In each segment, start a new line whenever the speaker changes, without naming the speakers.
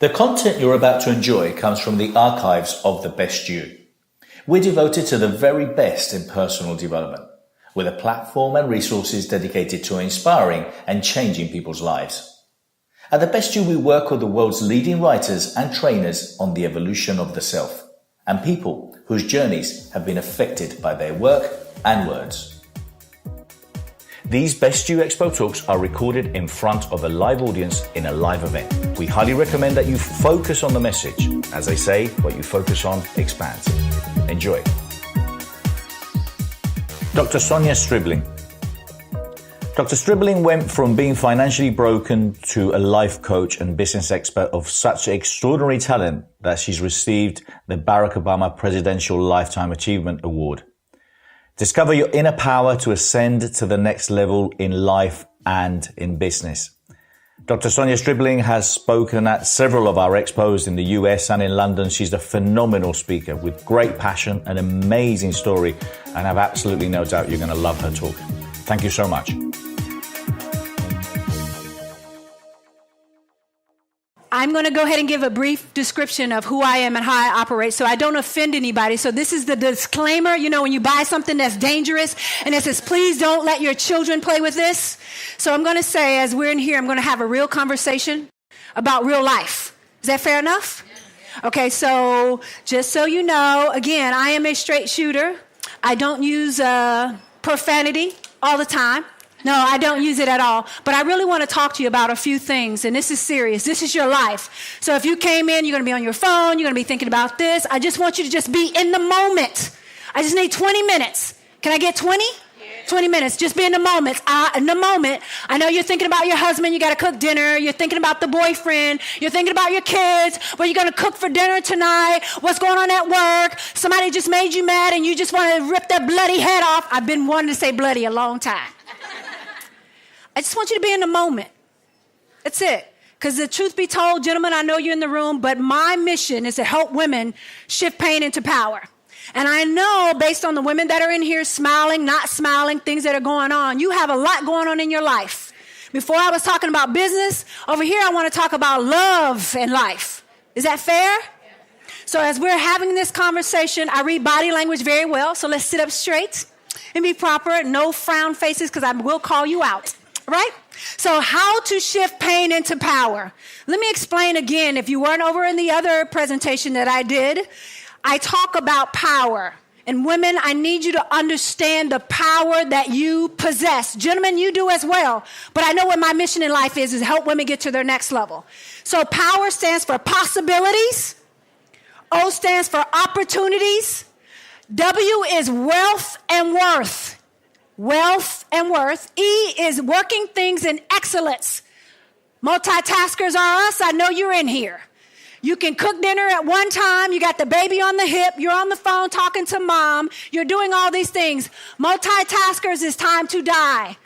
The content you're about to enjoy comes from the archives of The Best You. We're devoted to the very best in personal development, with a platform and resources dedicated to inspiring and changing people's lives. At The Best You, we work with the world's leading writers and trainers on the evolution of the self, and people whose journeys have been affected by their work and words. These Best You EXPO talks are recorded in front of a live audience in a live event. We highly recommend that you focus on the message. As they say, what you focus on expands. Enjoy. Dr. Sonia Stribling. Dr. Stribling went from being financially broken to a life coach and business expert of such extraordinary talent that she's received the Barack Obama Presidential Lifetime Achievement Award. Discover your inner power to ascend to the next level in life and in business. Dr. Sonia Stribling has spoken at several of our expos in the US and in London. She's a phenomenal speaker with great passion, an amazing story, and I have absolutely no doubt you're going to love her talk. Thank you so much.
I'm going to go ahead and give a brief description of who I am and how I operate so I don't offend anybody. So this is the disclaimer. You know, when you buy something that's dangerous and it says, please don't let your children play with this. So I'm going to say, as we're in here, I'm going to have a real conversation about real life. Is that fair enough? Okay, so just so you know, again, I am a straight shooter. I don't use profanity all the time. No, I don't use it at all. But I really want to talk to you about a few things, and this is serious. This is your life. So if you came in, you're going to be on your phone, you're going to be thinking about this. I just want you to just be in the moment. I just need 20 minutes. Can I get 20? Yeah. 20 minutes. Just be in the moment. In the moment, I know you're thinking about your husband. You got to cook dinner. You're thinking about the boyfriend. You're thinking about your kids. What you're going to cook for dinner tonight. What's going on at work. Somebody just made you mad, and you just want to rip their bloody head off. I've been wanting to say bloody a long time. I just want you to be in the moment. That's it. Because the truth be told, gentlemen, I know you're in the room, but my mission is to help women shift pain into power. And I know based on the women that are in here smiling, not smiling, things that are going on, you have a lot going on in your life. Before I was talking about business, over here I want to talk about love and life. Is that fair? So as we're having this conversation, I read body language very well, so let's sit up straight and be proper. No frown faces, because I will call you out. Right? So how to shift pain into power. Let me explain again. If you weren't over in the other presentation that I did, I talk about power. And women, I need you to understand the power that you possess. Gentlemen, you do as well. But I know what my mission in life is to help women get to their next level. So power stands for possibilities. O stands for opportunities. W is wealth and worth. Wealth and worth. E is working things in excellence. Multitaskers are us. I know you're in here. You can cook dinner at one time. You got the baby on the hip. You're on the phone talking to mom. You're doing all these things. Multitaskers is time to die.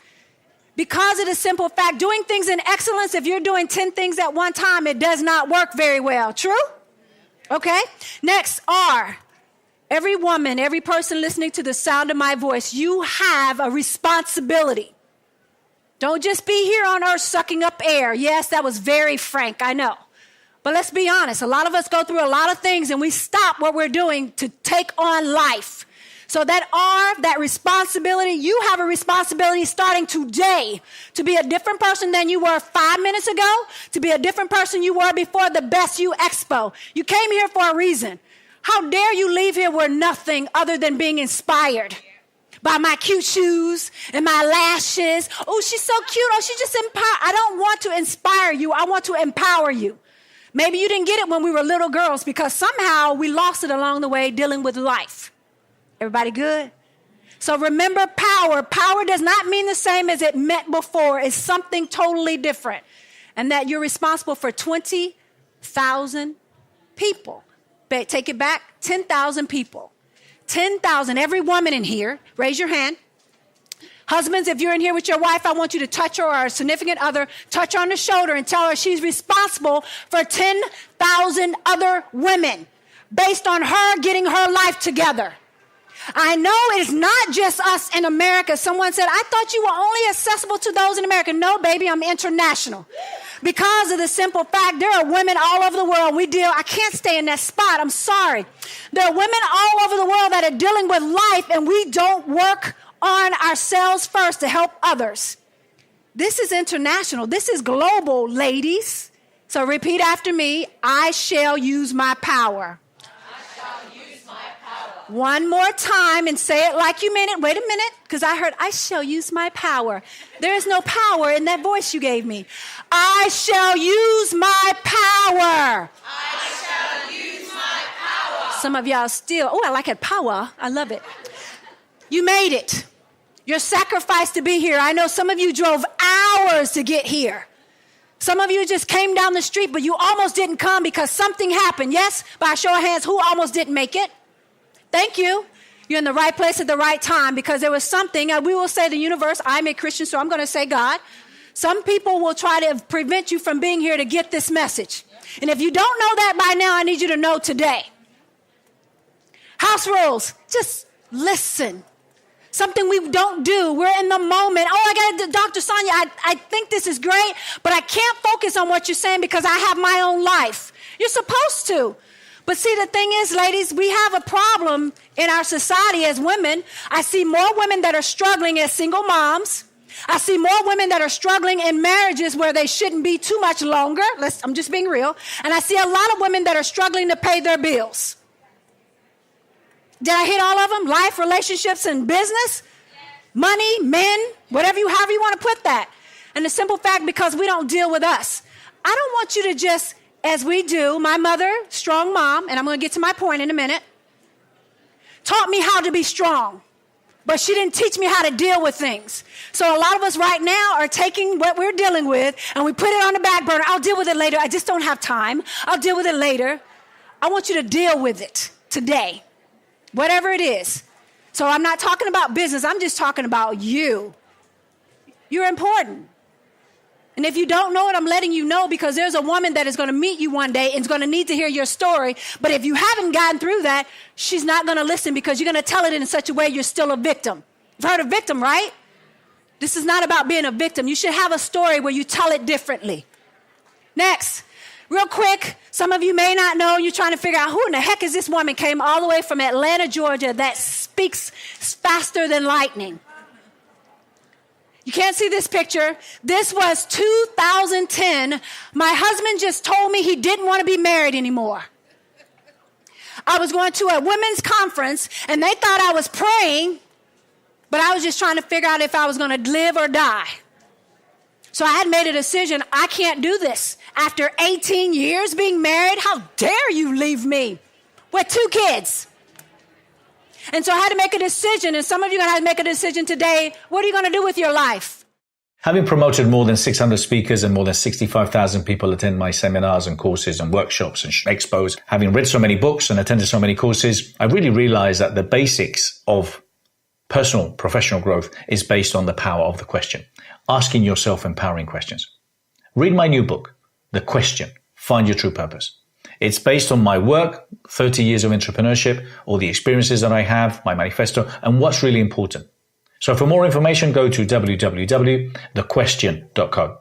Because of the simple fact, doing things in excellence, if you're doing 10 things at one time, it does not work very well. True? Okay. Next, R. Every woman, every person listening to the sound of my voice, you have a responsibility. Don't just be here on earth sucking up air. Yes, that was very frank, I know. But let's be honest. A lot of us go through a lot of things and we stop what we're doing to take on life. So that R, that responsibility, you have a responsibility starting today to be a different person than you were 5 minutes ago, to be a different person you were before the Best You EXPO. You came here for a reason. How dare you leave here with nothing other than being inspired by my cute shoes and my lashes. Oh, she's so cute. Oh, she just empowered. I don't want to inspire you. I want to empower you. Maybe you didn't get it when we were little girls because somehow we lost it along the way dealing with life. Everybody good? So remember power. Power does not mean the same as it meant before. It's something totally different. And that you're responsible for 20,000 people. Take it back, 10,000 people. 10,000, every woman in here, raise your hand. Husbands, if you're in here with your wife, I want you to touch her or a significant other, touch her on the shoulder and tell her she's responsible for 10,000 other women based on her getting her life together. I know it's not just us in America. Someone said, I thought you were only accessible to those in America. No, baby, I'm international. Because of the simple fact, there are women all over the world. I can't stay in that spot. I'm sorry. There are women all over the world that are dealing with life, and we don't work on ourselves first to help others. This is international. This is global, ladies. So repeat after me. I shall use my power. One more time and say it like you meant it. Wait a minute, because I heard, I shall use my power. There is no power in that voice you gave me. I shall use my power.
I shall use my power.
Some of y'all still, I like it, power. I love it. You made it. Your sacrifice to be here. I know some of you drove hours to get here. Some of you just came down the street, but you almost didn't come because something happened. Yes, by a show of hands, who almost didn't make it? Thank you. You're in the right place at the right time because there was something, we will say the universe, I'm a Christian, so I'm going to say God. Some people will try to prevent you from being here to get this message. And if you don't know that by now, I need you to know today. House rules, just listen. Something we don't do. We're in the moment. I got Dr. Sonia, I think this is great, but I can't focus on what you're saying because I have my own life. You're supposed to. But see, the thing is, ladies, we have a problem in our society as women. I see more women that are struggling as single moms. I see more women that are struggling in marriages where they shouldn't be too much longer. I'm just being real. And I see a lot of women that are struggling to pay their bills. Did I hit all of them? Life, relationships, and business? Money, men, however you want to put that. And the simple fact, because we don't deal with us. I don't want you to just, as we do, my mother, strong mom, and I'm going to get to my point in a minute, taught me how to be strong. But she didn't teach me how to deal with things. So a lot of us right now are taking what we're dealing with and we put it on the back burner. I'll deal with it later. I just don't have time. I'll deal with it later. I want you to deal with it today. Whatever it is. So I'm not talking about business. I'm just talking about you. You're important. And if you don't know it, I'm letting you know because there's a woman that is going to meet you one day and is going to need to hear your story. But if you haven't gotten through that, she's not going to listen because you're going to tell it in such a way you're still a victim. You've heard of victim, right? This is not about being a victim. You should have a story where you tell it differently. Next. Real quick, some of you may not know, you're trying to figure out who in the heck is this woman came all the way from Atlanta, Georgia that speaks faster than lightning. You can't see this picture. This was 2010. My husband just told me he didn't want to be married anymore. I was going to a women's conference and they thought I was praying, but I was just trying to figure out if I was going to live or die. So I had made a decision. I can't do this. After 18 years being married, how dare you leave me with 2 kids? And so I had to make a decision. And some of you are going to have to make a decision today. What are you going to do with your life?
Having promoted more than 600 speakers and more than 65,000 people attend my seminars and courses and workshops and expos, having read so many books and attended so many courses, I really realized that the basics of personal, professional growth is based on the power of the question. Asking yourself empowering questions. Read my new book, The Question, Find Your True Purpose. It's based on my work, 30 years of entrepreneurship, all the experiences that I have, my manifesto, and what's really important. So for more information, go to www.thequestion.co.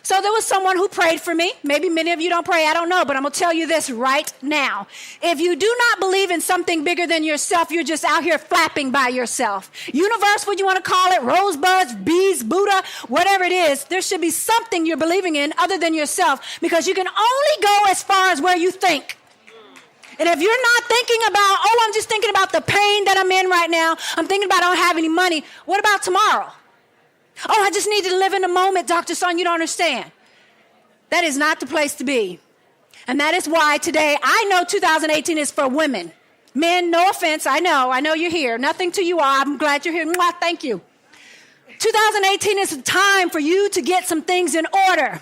So there was someone who prayed for me. Maybe many of you don't pray. I don't know, but I'm going to tell you this right now. If you do not believe in something bigger than yourself, you're just out here flapping by yourself. Universe, what you want to call it, rosebuds, bees, Buddha, whatever it is, there should be something you're believing in other than yourself because you can only go as far as where you think. And if you're not thinking about, I'm just thinking about the pain that I'm in right now. I'm thinking about I don't have any money. What about tomorrow? I just need to live in the moment, Dr. Sonia, you don't understand. That is not the place to be. And that is why today, I know 2018 is for women. Men, no offense, I know you're here. Nothing to you all. I'm glad you're here. Mwah, thank you. 2018 is a time for you to get some things in order,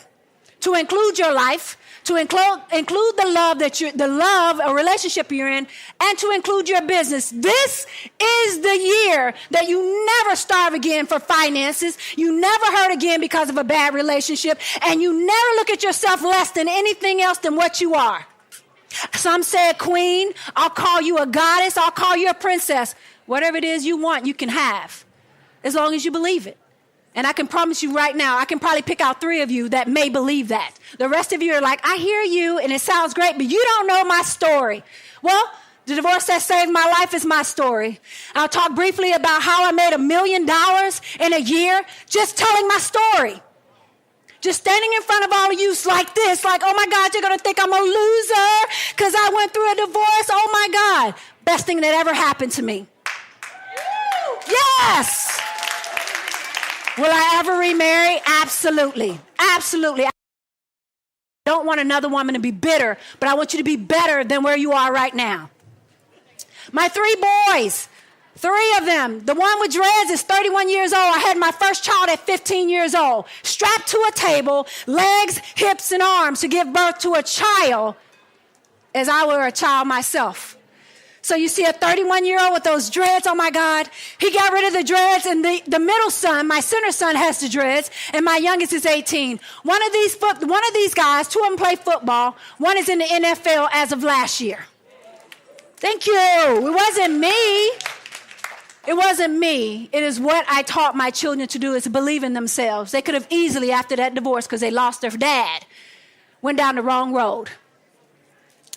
to include your life, to include the love or relationship you're in, and to include your business. This is the year that you never starve again for finances, you never hurt again because of a bad relationship, and you never look at yourself less than anything else than what you are. Some said queen. I'll call you a goddess. I'll call you a princess. Whatever it is you want, you can have, as long as you believe it. And I can promise you right now, I can probably pick out 3 of you that may believe that. The rest of you are like, I hear you, and it sounds great, but you don't know my story. Well, the divorce that saved my life is my story. I'll talk briefly about how I made $1 million in a year just telling my story. Just standing in front of all of you like this, like, oh my God, you're going to think I'm a loser because I went through a divorce. Oh my God. Best thing that ever happened to me. Yes. Will I ever remarry? Absolutely. Absolutely. I don't want another woman to be bitter, but I want you to be better than where you are right now. My 3 boys, 3 of them. The one with dreads is 31 years old. I had my first child at 15 years old. Strapped to a table, legs, hips, and arms to give birth to a child as I were a child myself. So you see a 31-year-old with those dreads, oh my God. He got rid of the dreads, and the middle son, my center son, has the dreads, and my youngest is 18. One of these guys, 2 of them play football. One is in the NFL as of last year. Thank you. It wasn't me. It wasn't me. It is what I taught my children to do, is to believe in themselves. They could have easily, after that divorce, because they lost their dad, went down the wrong road.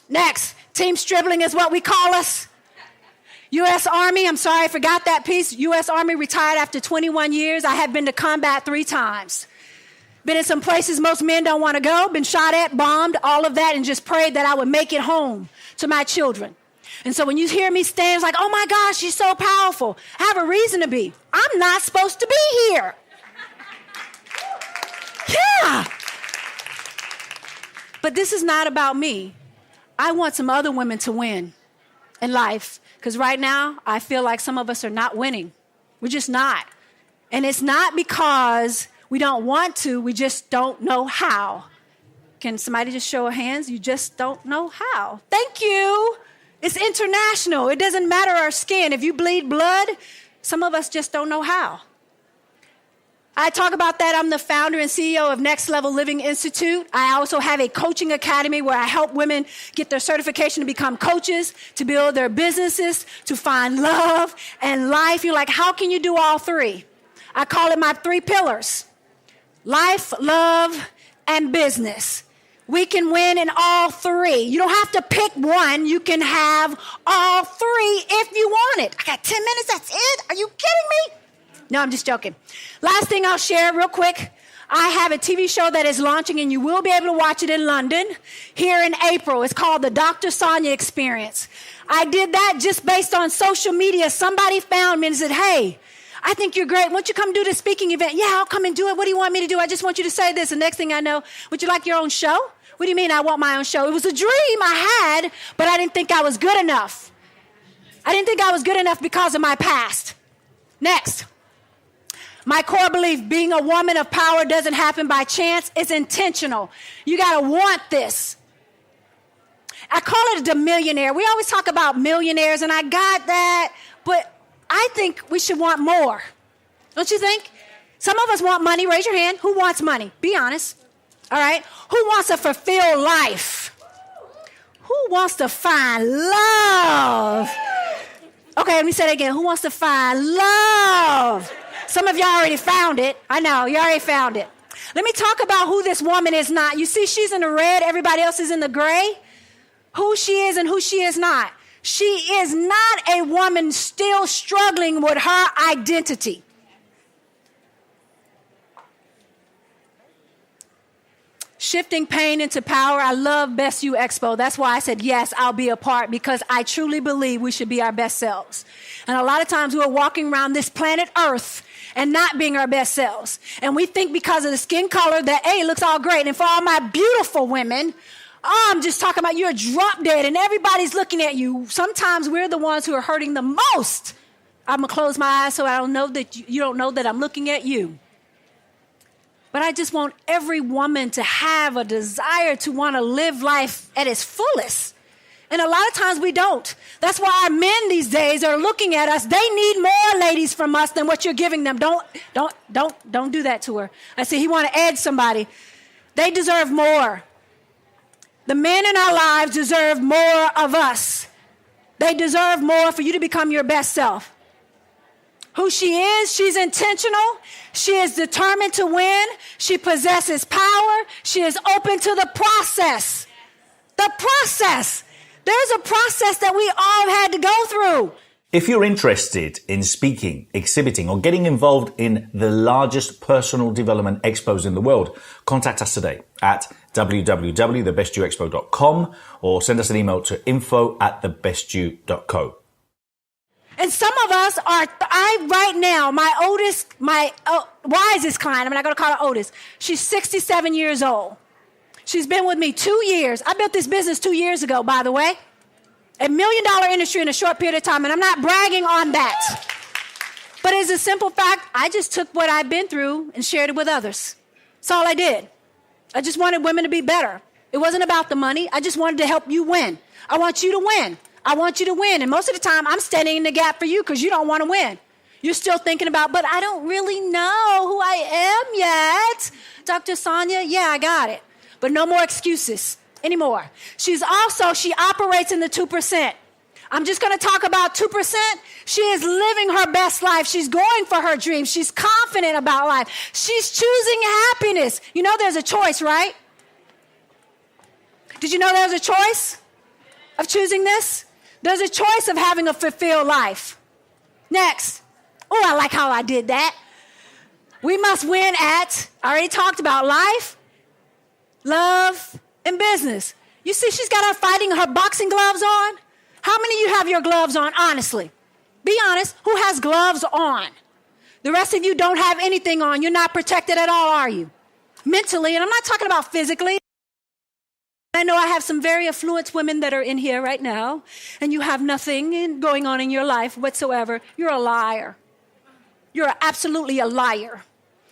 Next, Team Stribling is what we call us. U.S. Army, I'm sorry, I forgot that piece. U.S. Army, retired after 21 years. I have been to combat 3 times. Been in some places most men don't want to go. Been shot at, bombed, all of that, and just prayed that I would make it home to my children. And so when you hear me stand, it's like, oh my gosh, she's so powerful. I have a reason to be. I'm not supposed to be here. Yeah. But this is not about me. I want some other women to win in life, because right now I feel like some of us are not winning. We're just not. And it's not because we don't want to, we just don't know how. Can somebody just show of hands? You just don't know how. Thank you. It's international. It doesn't matter our skin. If you bleed blood, some of us just don't know how. I talk about that. I'm the founder and CEO of Next Level Living Institute. I also have a coaching academy where I help women get their certification to become coaches, to build their businesses, to find love and life. You're like, how can you do all 3? I call it my 3 pillars: life, love, and business. We can win in all 3. You don't have to pick one. You can have all 3 if you want it. I got 10 minutes. That's it. Are you kidding me? No, I'm just joking. Last thing I'll share real quick. I have a TV show that is launching, and you will be able to watch it in London here in April. It's called the Dr Sonia Experience. I did that just based on social media. Somebody found me and said, hey, I think you're great. Won't you come do this speaking event? Yeah, I'll come and do it. What do you want me to do? I just want you to say this. The next thing I know, would you like your own show? What do you mean I want my own show? It was a dream I had, but I didn't think I was good enough. I didn't think I was good enough because of my past. Next. My core belief, being a woman of power doesn't happen by chance. It's intentional. You got to want this. I call it a millionaire. We always talk about millionaires, and I got that, but I think we should want more. Don't you think? Some of us want money. Raise your hand. Who wants money? Be honest. All right? Who wants a fulfilled life? Who wants to find love? Okay, let me say it again. Who wants to find love? Some of y'all already found it. I know, you already found it. Let me talk about who this woman is not. You see, she's in the red. Everybody else is in the gray. Who she is and who she is not. She is not a woman still struggling with her identity. Shifting pain into power. I love Best You EXPO. That's why I said, yes, I'll be a part, because I truly believe we should be our best selves. And a lot of times we're walking around this planet Earth and not being our best selves. And we think because of the skin color that, hey, it looks all great. And for all my beautiful women, oh, I'm just talking about you're drop dead and everybody's looking at you. Sometimes we're the ones who are hurting the most. I'm going to close my eyes so I don't know that you don't know that I'm looking at you. But I just want every woman to have a desire to want to live life at its fullest. And a lot of times we don't. That's why our men these days are looking at us. They need more ladies from us than what you're giving them. Don't do that to her. I see he want to add somebody. They deserve more. The men in our lives deserve more of us. They deserve more for you to become your best self. Who she is, she's intentional. She is determined to win. She possesses power. She is open to the process. The process. There's a process that we all had to go through.
If you're interested in speaking, exhibiting, or getting involved in the largest personal development expos in the world, contact us today at www.thebestyouexpo.com or send us an email to info@thebestyou.co.
And some of us are, right now, my wisest client, I'm not going to call her oldest, she's 67 years old. She's been with me 2 years. I built this business 2 years ago, by the way. $1 million industry in a short period of time, and I'm not bragging on that. But it's a simple fact, I just took what I've been through and shared it with others. That's all I did. I just wanted women to be better. It wasn't about the money. I just wanted to help you win. I want you to win. I want you to win. And most of the time, I'm standing in the gap for you because you don't want to win. You're still thinking about, but I don't really know who I am yet. Dr. Sonia, yeah, I got it. But no more excuses anymore. She operates in the 2%. I'm just going to talk about 2%. She is living her best life. She's going for her dreams. She's confident about life. She's choosing happiness. You know there's a choice, right? Did you know there's a choice of choosing this? There's a choice of having a fulfilled life. Next. Oh, I like how I did that. We must win at, I already talked about life, love, and business. You see, she's got her boxing gloves on. How many of you have your gloves on, honestly? Be honest, who has gloves on? The rest of you don't have anything on. You're not protected at all, are you? Mentally, and I'm not talking about physically. I know I have some very affluent women that are in here right now, and you have nothing going on in your life whatsoever. You're a liar. You're absolutely a liar.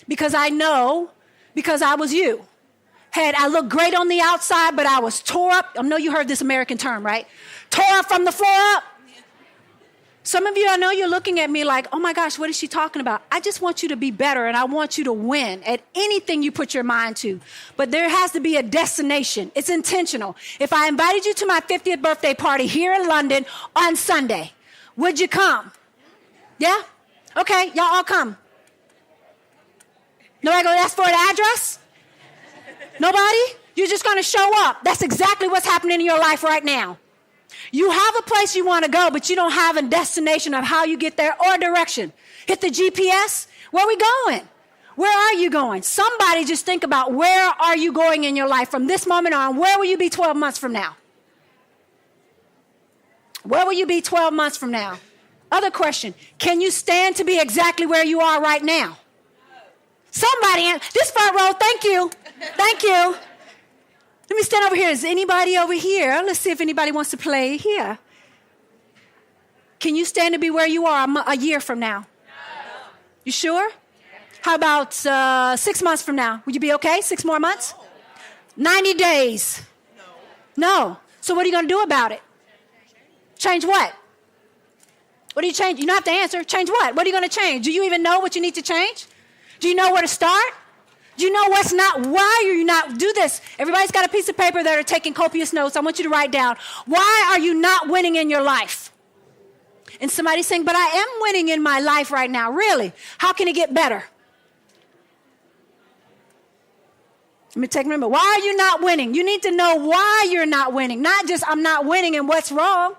Because I know, because I was you. I looked great on the outside, but I was tore up. I know you heard this American term, right? Tore up from the floor up. Some of you, I know you're looking at me like, oh my gosh, what is she talking about? I just want you to be better, and I want you to win at anything you put your mind to. But there has to be a destination. It's intentional. If I invited you to my 50th birthday party here in London on Sunday, would you come? Yeah? Okay, y'all all come. Nobody gonna ask for an address? Nobody? You're just gonna show up. That's exactly what's happening in your life right now. You have a place you want to go, but you don't have a destination of how you get there or a direction. Hit the GPS. Where are we going? Where are you going? Somebody just think about where are you going in your life from this moment on. Where will you be 12 months from now? Where will you be 12 months from now? Other question. Can you stand to be exactly where you are right now? Somebody, this front row, thank you. Thank you. Let me stand over here. Is anybody over here? Let's see if anybody wants to play here. Can you stand to be where you are a year from now? No. You sure? How about 6 months from now? Would you be okay? 6 more months? 90 days? No. So what are you going to do about it? Change what? What do you change? You don't have to answer. Change what? What are you going to change? Do you even know what you need to change? Do you know where to start? Do you know what's not? Why are you not? Do this. Everybody's got a piece of paper that are taking copious notes. I want you to write down. Why are you not winning in your life? And somebody's saying, but I am winning in my life right now. Really? How can it get better? Let me take a minute. Why are you not winning? You need to know why you're not winning. Not just I'm not winning and what's wrong.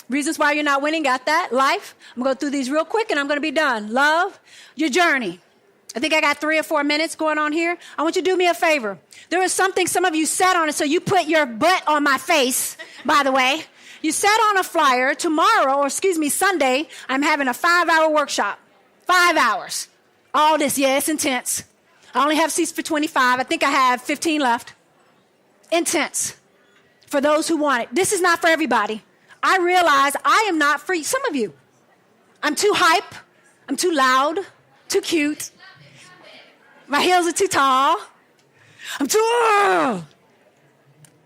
Reasons why you're not winning, got that? Life. I'm going to go through these real quick and I'm going to be done. Love, your journey. I think I got 3 or 4 minutes going on here. I want you to do me a favor. There was something some of you sat on it, so you put your butt on my face, by the way. You sat on a flyer. Sunday, I'm having a 5-hour workshop. 5 hours. All this, yeah, it's intense. I only have seats for 25. I think I have 15 left. Intense. For those who want it. This is not for everybody. I realize I am not free. Some of you. I'm too hype. I'm too loud. Too cute. My heels are too tall. I'm too...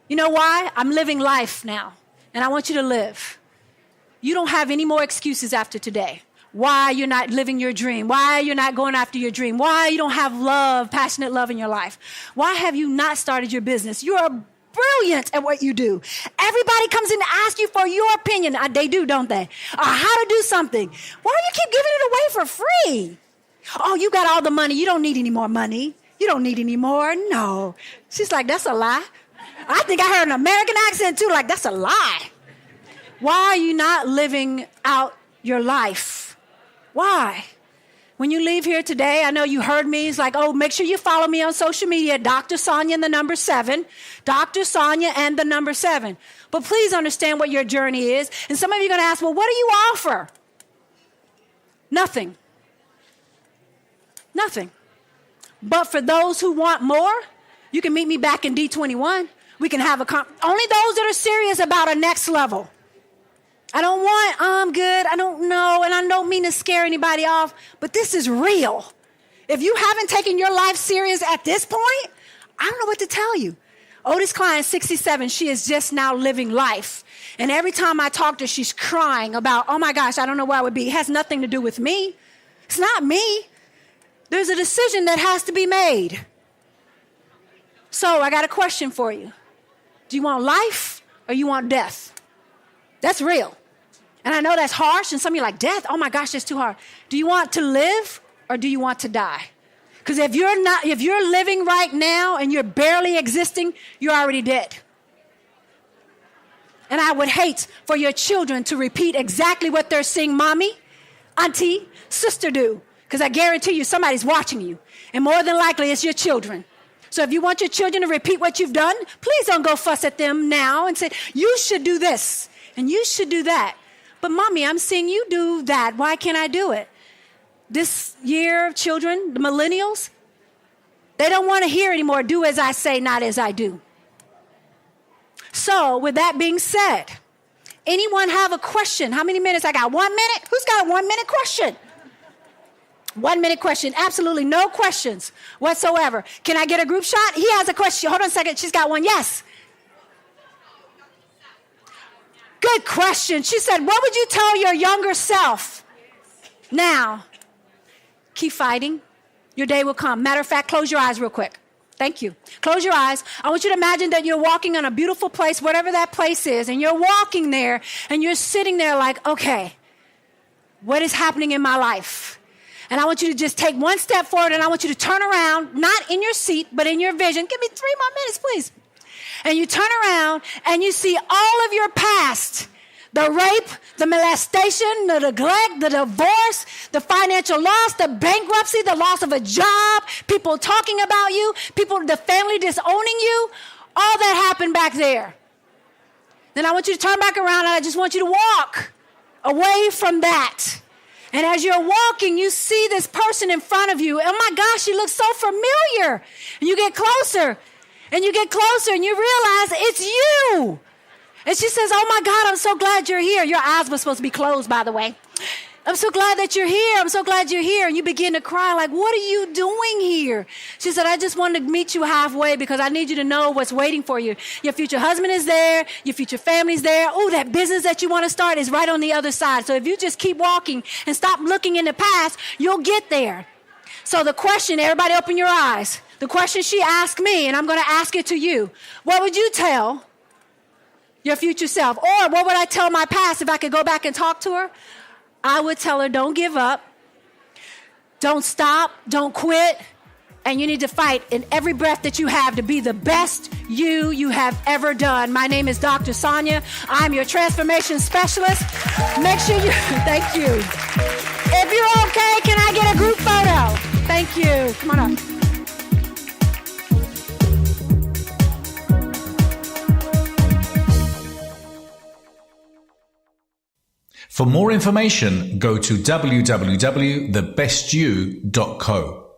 You know why? I'm living life now. And I want you to live. You don't have any more excuses after today. why you're not living your dream, why you're not going after your dream, why you don't have love, passionate love in your life. Why have you not started your business? You are brilliant at what you do. Everybody comes in to ask you for your opinion. They do, don't they? Or how to do something. Why do you keep giving it away for free? Oh, you got all the money. You don't need any more money. You don't need any more. No. She's like, that's a lie. I think I heard an American accent too, like, that's a lie. Why are you not living out your life? Why? When you leave here today, I know you heard me. It's like, oh, make sure you follow me on social media, Dr. Sonia and the number 7. Dr. Sonia and the number 7. But please understand what your journey is. And some of you are going to ask, well, what do you offer? Nothing. Nothing. But for those who want more, you can meet me back in D21. We can have only those that are serious about a next level. I don't want, I'm good, I don't know, and I don't mean to scare anybody off, but this is real. If you haven't taken your life serious at this point, I don't know what to tell you. Oldest client, 67, she is just now living life. And every time I talk to her, she's crying about, oh my gosh, I don't know where I would be. It has nothing to do with me. It's not me. There's a decision that has to be made. So I got a question for you. Do you want life or you want death? That's real. And I know that's harsh, and some of you are like, death? Oh my gosh, that's too hard. Do you want to live or do you want to die? Because if you're living right now and you're barely existing, you're already dead. And I would hate for your children to repeat exactly what they're seeing mommy, auntie, sister do. Because I guarantee you somebody's watching you. And more than likely it's your children. So if you want your children to repeat what you've done, please don't go fuss at them now and say, you should do this and you should do that. But mommy, I'm seeing you do that. Why can't I do it? This year, children, the millennials, they don't want to hear anymore, do as I say, not as I do. So with that being said, anyone have a question? How many minutes? I got 1 minute. Who's got a 1 minute question? 1 minute question. Absolutely no questions whatsoever. Can I get a group shot? He has a question. Hold on a second. She's got one. Yes. Good question. She said, what would you tell your younger self? Now, keep fighting. Your day will come. Matter of fact, close your eyes real quick. Thank you. Close your eyes. I want you to imagine that you're walking on a beautiful place, whatever that place is, and you're walking there and you're sitting there like, okay, what is happening in my life? And I want you to just take one step forward and I want you to turn around, not in your seat, but in your vision. Give me 3 more minutes, please. And you turn around and you see all of your past, the rape, the molestation, the neglect, the divorce, the financial loss, the bankruptcy, the loss of a job, people talking about you, the family disowning you, all that happened back there. Then I want you to turn back around and I just want you to walk away from that. And as you're walking, you see this person in front of you. Oh my gosh, she looks so familiar. And you get closer. And you get closer and you realize it's you. And she says, oh my God, I'm so glad you're here. Your eyes were supposed to be closed, by the way. I'm so glad that you're here. I'm so glad you're here. And you begin to cry like, what are you doing here? She said, I just wanted to meet you halfway because I need you to know what's waiting for you. Your future husband is there. Your future family's there. Oh, that business that you want to start is right on the other side. So if you just keep walking and stop looking in the past, you'll get there. So the question, everybody open your eyes. The question she asked me, and I'm going to ask it to you. What would you tell your future self? Or what would I tell my past if I could go back and talk to her? I would tell her, don't give up. Don't stop. Don't quit. And you need to fight in every breath that you have to be the best you have ever done. My name is Dr. Sonia. I'm your transformation specialist. Make sure you, thank you. If you're okay, can I get a group photo? Thank you. Come on up.
For more information, go to www.thebestyou.co.